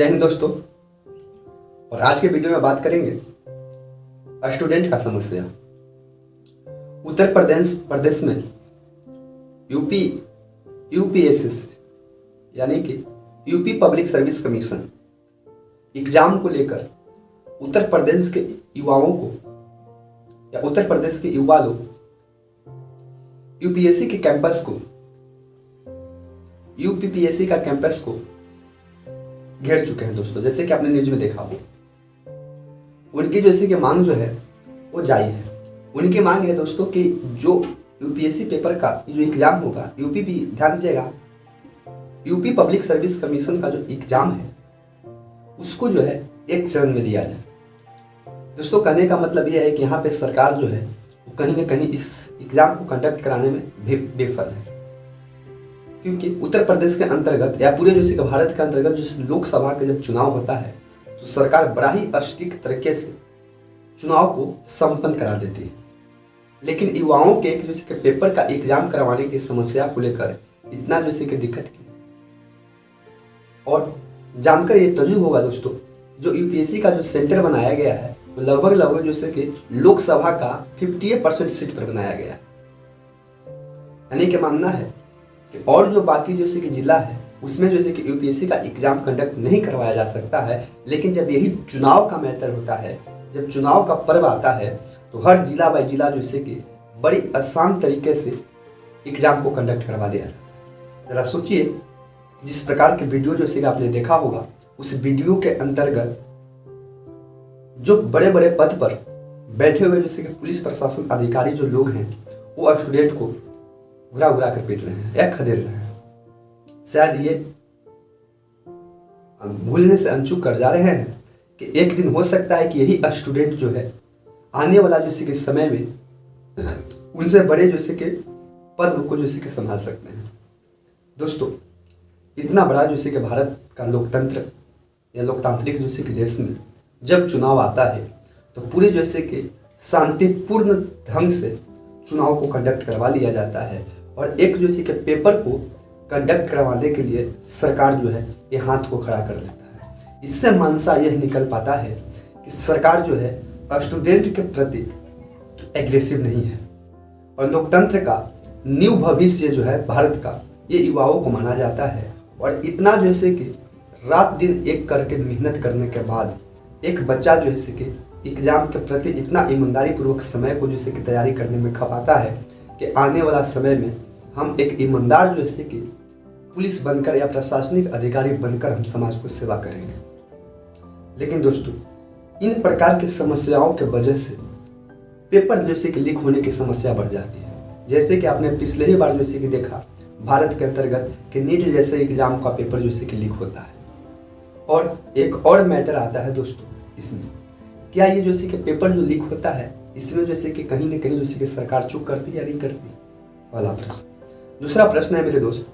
जय हिंद दोस्तों। और आज के वीडियो में बात करेंगे स्टूडेंट का समस्या। उत्तर प्रदेश में यूपीएससी यानी कि UP public service commission exam को लेकर उत्तर प्रदेश के युवाओं को या उत्तर प्रदेश के युवा लोग यूपीएससी के कैंपस को यूपीपीएससी का कैंपस को घेर चुके हैं दोस्तों। जैसे कि आपने न्यूज में देखा हो, उनकी जैसे कि मांग जो है वो जारी है। उनकी मांग है दोस्तों कि जो यूपीएससी पेपर का जो एग्जाम होगा, यूपी भी ध्यान दीजिएगा, यूपी पब्लिक सर्विस कमीशन का जो एग्जाम है उसको जो है एक चरण में दिया जाए। दोस्तों कहने का मतलब यह है कि यहाँ पे सरकार जो है वो कहीं ना कहीं इस एग्जाम को कंडक्ट कराने में भी विफल है, क्योंकि उत्तर प्रदेश के अंतर्गत या पूरे जैसे कि भारत के अंतर्गत जो लोकसभा का जब चुनाव होता है तो सरकार बड़ा ही सटीक तरीके से चुनाव को संपन्न करा देती है। लेकिन युवाओं के एक जैसे कि पेपर का एग्जाम करवाने की समस्या को लेकर इतना जैसे कि दिक्कत की और जानकर ये तजुब होगा दोस्तों, जो यूपीएससी का जो सेंटर बनाया गया है वो लगभग जैसे कि लोकसभा का 58% सीट पर बनाया गया है। यानी कि मानना है कि और जो बाकी जैसे कि जिला है उसमें जैसे कि यूपीएससी का एग्जाम कंडक्ट नहीं करवाया जा सकता है। लेकिन जब यही चुनाव का मैटर होता है, जब चुनाव का पर्व आता है तो हर जिला बाई जिला जैसे कि बड़ी आसान तरीके से एग्जाम को कंडक्ट करवा दिया जाता है। जरा सोचिए, जिस प्रकार के वीडियो जैसे कि आपने देखा होगा, उस वीडियो के अंतर्गत जो बड़े बड़े पद पर बैठे हुए जैसे कि पुलिस प्रशासन अधिकारी जो लोग हैं वो स्टूडेंट को घुरा कर पीट रहे हैं या खदेड़ रहे हैं। शायद ये भूलने से अनचूक कर जा रहे हैं कि एक दिन हो सकता है कि यही स्टूडेंट जो है आने वाला जैसे कि समय में उनसे बड़े जैसे कि पद को जैसे कि संभाल सकते हैं। दोस्तों इतना बड़ा जैसे कि भारत का लोकतंत्र या लोकतांत्रिक जैसे कि देश में जब चुनाव आता है तो पूरे जैसे कि शांतिपूर्ण ढंग से चुनाव को कंडक्ट करवा लिया जाता है और एक जैसे कि पेपर को कंडक्ट करवाने के लिए सरकार जो है ये हाथ को खड़ा कर लेता है। इससे मनसा यह निकल पाता है कि सरकार जो है स्टूडेंट के प्रति एग्रेसिव नहीं है और लोकतंत्र का न्यू भविष्य जो है भारत का ये युवाओं को माना जाता है। और इतना जैसे कि रात दिन एक करके मेहनत करने के बाद एक बच्चा जो है कि एग्जाम के प्रति इतना ईमानदारी पूर्वक समय को जैसे कि तैयारी करने में खपाता है कि आने वाला समय में हम एक ईमानदार जो है कि पुलिस बनकर या प्रशासनिक अधिकारी बनकर हम समाज को सेवा करेंगे। लेकिन दोस्तों इन प्रकार की समस्याओं के वजह से पेपर जैसे कि लीक होने की समस्या बढ़ जाती है। जैसे कि आपने पिछले ही बार जैसे कि देखा भारत के अंतर्गत कि नीट जैसे एग्जाम का पेपर जैसे कि लीक होता है। और एक और मैटर आता है दोस्तों इसमें, क्या ये जैसे कि पेपर जो लीक होता है इसमें जैसे कि कहीं ना कहीं जैसे कि सरकार चूक करती है या नहीं करती? पहला प्रश्न। दूसरा प्रश्न है मेरे दोस्त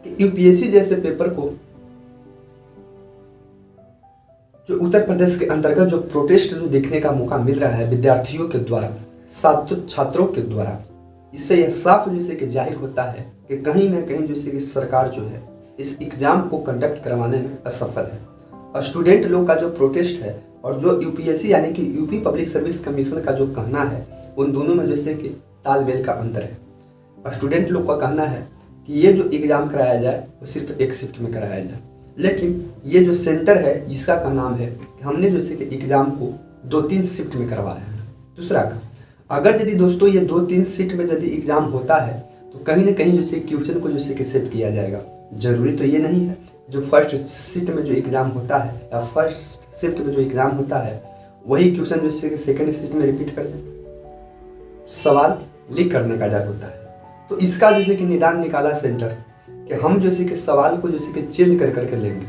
कि यूपीएससी जैसे पेपर को जो उत्तर प्रदेश के अंतर्गत जो प्रोटेस्ट जो देखने का मौका मिल रहा है विद्यार्थियों के द्वारा, छात्रों के द्वारा, इससे यह साफ जैसे कि जाहिर होता है कि कहीं ना कहीं जैसे कि सरकार जो है इस एग्जाम को कंडक्ट करवाने में असफल है। स्टूडेंट लोग का जो प्रोटेस्ट है और जो यूपीएससी यानी कि यूपी पब्लिक सर्विस कमीशन का जो कहना है उन दोनों में जैसे कि तालमेल का अंतर है। स्टूडेंट लोग का कहना है कि ये जो एग्ज़ाम कराया जाए वो सिर्फ एक शिफ्ट में कराया जाए, लेकिन ये जो सेंटर है इसका का नाम है कि हमने जैसे कि एग्ज़ाम को 2-3 शिफ्ट में करवा रहे हैं। दूसरा का, अगर यदि दोस्तों ये 2-3 शिफ्ट में यदि एग्ज़ाम होता है तो कहीं ना कहीं जैसे क्वेश्चन को जैसे कि सेट किया जाएगा। जरूरी तो ये नहीं है जो फर्स्ट शिफ्ट में जो एग्ज़ाम होता है या फर्स्ट शिफ्ट में जो एग्ज़ाम होता है वही क्वेश्चन जैसे कि सेकेंड शिफ्ट में रिपीट कर जाए। सवाल लीक करने का डर होता है, तो इसका जैसे कि निदान निकाला सेंटर कि हम जैसे कि सवाल को जैसे कि चेंज करके लेंगे।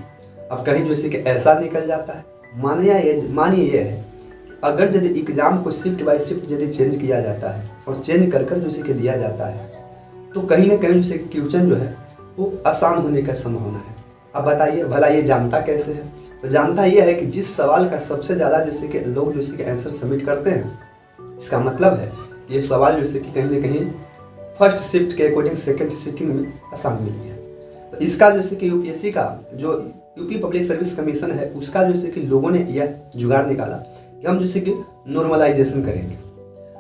अब कहीं जैसे कि ऐसा निकल जाता है, मानिए ये है कि अगर यदि एग्ज़ाम को शिफ्ट बाय शिफ्ट यदि चेंज किया जाता है और चेंज कर जैसे कि लिया जाता है तो कहीं ना कहीं जैसे कि क्वेश्चन जो है वो आसान होने का संभावना है। अब बताइए भला ये जानता कैसे है? तो जानता ये है कि जिस सवाल का सबसे ज़्यादा जैसे कि लोग जैसे कि आंसर सबमिट करते हैं, इसका मतलब है कि ये सवाल जैसे कि कहीं ना कहीं फर्स्ट शिफ्ट के अकॉर्डिंग सेकंड सिटिंग में आसान मिली है। तो इसका जैसे कि यूपीएससी का जो यूपी पब्लिक सर्विस कमीशन है उसका जैसे कि लोगों ने यह जुगाड़ निकाला कि हम जैसे कि नॉर्मलाइजेशन करेंगे।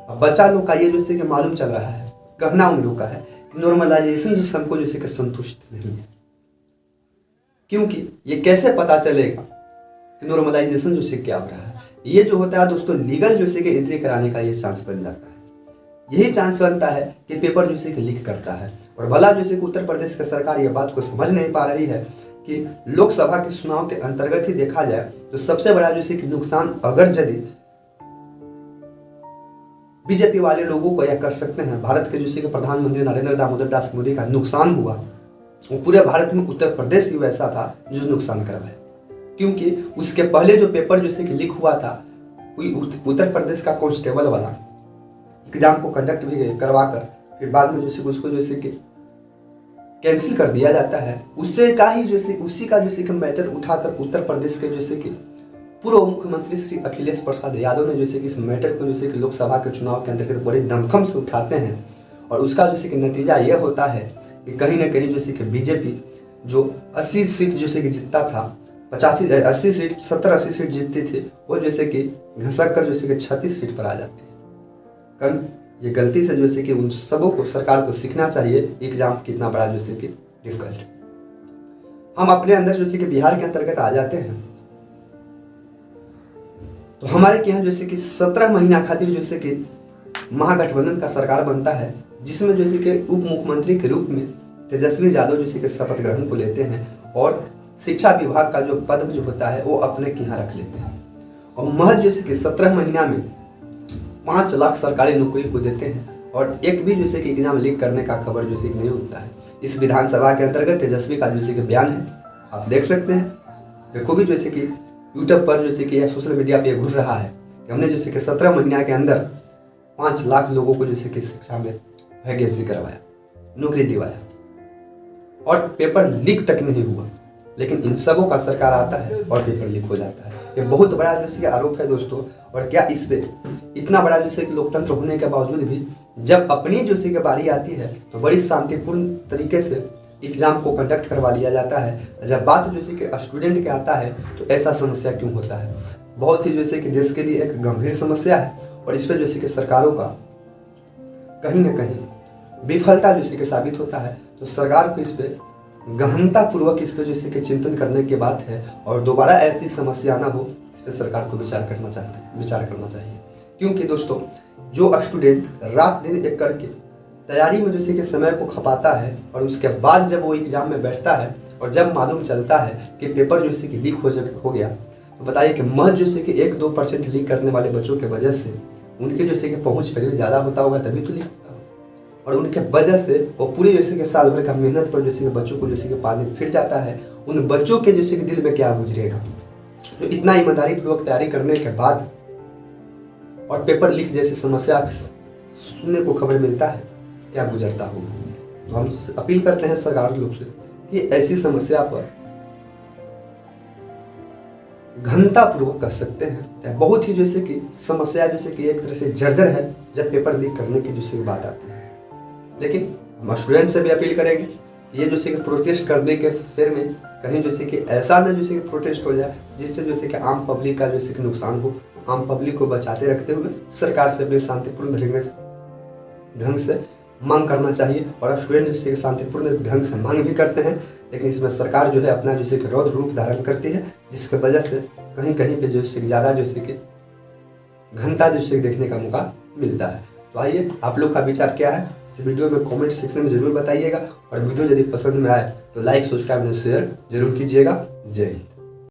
अब बच्चा लोग का ये जैसे कि मालूम चल रहा है, कहना उन लोग का है कि नॉर्मलाइजेशन से हमको जैसे कि संतुष्ट नहीं है, क्योंकि ये कैसे पता चलेगा कि नॉर्मलाइजेशन जैसे क्या हो रहा है। ये जो होता है दोस्तों लीगल जैसे कि एंट्री कराने का ये चांस बन जाता है। यही चांस बनता है कि पेपर जैसे कि लीक करता है। और भला जैसे कि उत्तर प्रदेश की सरकार ये बात को समझ नहीं पा रही है कि लोकसभा के चुनाव के अंतर्गत ही देखा जाए तो सबसे बड़ा जैसे कि नुकसान अगर यदि बीजेपी वाले लोगों को यह कर सकते हैं, भारत के जैसे कि प्रधानमंत्री नरेंद्र दामोदर दास मोदी का नुकसान हुआ, वो पूरे भारत में उत्तर प्रदेश ही वैसा था जो नुकसान करवाया। क्योंकि उसके पहले जो पेपर जैसे कि लीक हुआ था उत्तर प्रदेश का कांस्टेबल वाला एग्जाम को कंडक्ट भी करवा कर फिर बाद में जैसे उसको जैसे कि कैंसिल कर दिया जाता है, उससे का ही जैसे उसी का जैसे कि मैटर उठाकर उत्तर प्रदेश के जैसे कि पूर्व मुख्यमंत्री श्री अखिलेश प्रसाद यादव ने जैसे कि इस मैटर को जैसे कि लोकसभा के चुनाव के अंतर्गत बड़े दमखम से उठाते हैं। और उसका जैसे कि नतीजा यह होता है कि कहीं ना कहीं जैसे कि बीजेपी जो 80 सीट जैसे कि जीतता था, 80 सीट 70-80 सीट जीतती थी, वो जैसे कि घसक कर जैसे कि 36 सीट पर आ जाती है। कारण ये गलती से जैसे कि उन सबों को सरकार को सीखना चाहिए एग्जाम कितना बड़ा जैसे कि डिफिकल्ट। हम अपने अंदर जैसे कि बिहार के अंतर्गत आ जाते हैं तो हमारे यहाँ जैसे कि 17 महीना खातिर जैसे कि महागठबंधन का सरकार बनता है, जिसमें जैसे कि उप मुख्यमंत्री के रूप में तेजस्वी यादव जैसे कि शपथ ग्रहण को लेते हैं और शिक्षा विभाग का जो पद जो होता है वो अपने के यहाँ रख लेते हैं। और महज जैसे कि 17 महीना में 5 लाख सरकारी नौकरी को देते हैं और एक भी जैसे कि एग्जाम लीक करने का खबर जैसे कि नहीं होता है। इस विधानसभा के अंतर्गत तेजस्वी का जैसे कि बयान है, आप देख सकते हैं बखूबी जैसे कि यूट्यूब पर जैसे कि या सोशल मीडिया पे घूर रहा है कि हमने जैसे कि 17 महीना के अंदर 5 लाख लोगों को जैसे कि शिक्षा में वैकेंसी करवाया, नौकरी दिवाया और पेपर लीक तक नहीं हुआ। लेकिन इन सबों का सरकार आता है और पेपर लीक हो जाता है। ये बहुत बड़ा जैसे कि आरोप है दोस्तों। और क्या इस पे इतना बड़ा जैसे कि लोकतंत्र होने के बावजूद भी जब अपनी जैसे कि बारी आती है तो बड़ी शांतिपूर्ण तरीके से एग्जाम को कंडक्ट करवा लिया जाता है। जब बात जैसे कि स्टूडेंट के आता है तो ऐसा समस्या क्यों होता है? बहुत ही जैसे कि देश के लिए एक गंभीर समस्या है और इस पर जैसे कि सरकारों का कहीं ना कहीं विफलता जैसे कि साबित होता है। तो सरकार को इस पर गहनता पूर्वक इस पर जैसे कि चिंतन करने की बात है और दोबारा ऐसी समस्या ना हो इस पर सरकार को विचार करना चाहिए। क्योंकि दोस्तों जो स्टूडेंट रात दिन एक करके तैयारी में जैसे कि समय को खपाता है और उसके बाद जब वो एग्जाम में बैठता है और जब मालूम चलता है कि पेपर जैसे कि लीक हो गया तो बताइए कि महज जैसे कि 1-2% लीक करने वाले बच्चों के वजह से उनके जैसे कि पहुँच फिर भी ज़्यादा होता होगा तभी तो लीक होता होगा। और उनके वजह से वो पूरे जैसे कि साल भर का मेहनत पर जैसे कि बच्चों को जैसे कि पानी फिर जाता है। उन बच्चों के जैसे कि दिल में क्या गुजरेगा जो इतना ईमानदारी पूर्वक तैयारी करने के बाद और पेपर लीक जैसी समस्या सुनने को खबर मिलता है, क्या गुजरता होगा। तो हम अपील करते हैं सरकार लोग से कि ऐसी समस्या पर घनता पूर्वक कर सकते हैं। बहुत ही जैसे कि समस्या जैसे कि एक तरह से जर्जर है जब पेपर लीक करने की जैसे बात आती है। लेकिन हम स्टूडेंट से भी अपील करेंगे ये जैसे कि प्रोटेस्ट करने के फेर में कहीं जैसे कि ऐसा न जैसे कि प्रोटेस्ट हो जाए जिससे जैसे कि आम पब्लिक का जैसे कि नुकसान हो। आम पब्लिक को बचाते रखते हुए सरकार से अपने शांतिपूर्ण ढंग से मांग करना चाहिए। और स्टूडेंट जैसे कि शांतिपूर्ण ढंग से मांग भी करते हैं, लेकिन इसमें सरकार जो है अपना जैसे कि रौद्र रूप धारण करती है, जिसकी वजह से कहीं कहीं पे जैसे कि ज़्यादा जैसे कि घनता जैसे कि देखने का मौका मिलता है। तो आइए आप लोग का विचार क्या है इस वीडियो में कमेंट सेक्शन में ज़रूर बताइएगा। और वीडियो यदि पसंद में आए तो लाइक, सब्सक्राइब और शेयर जरूर कीजिएगा। जय हिंद।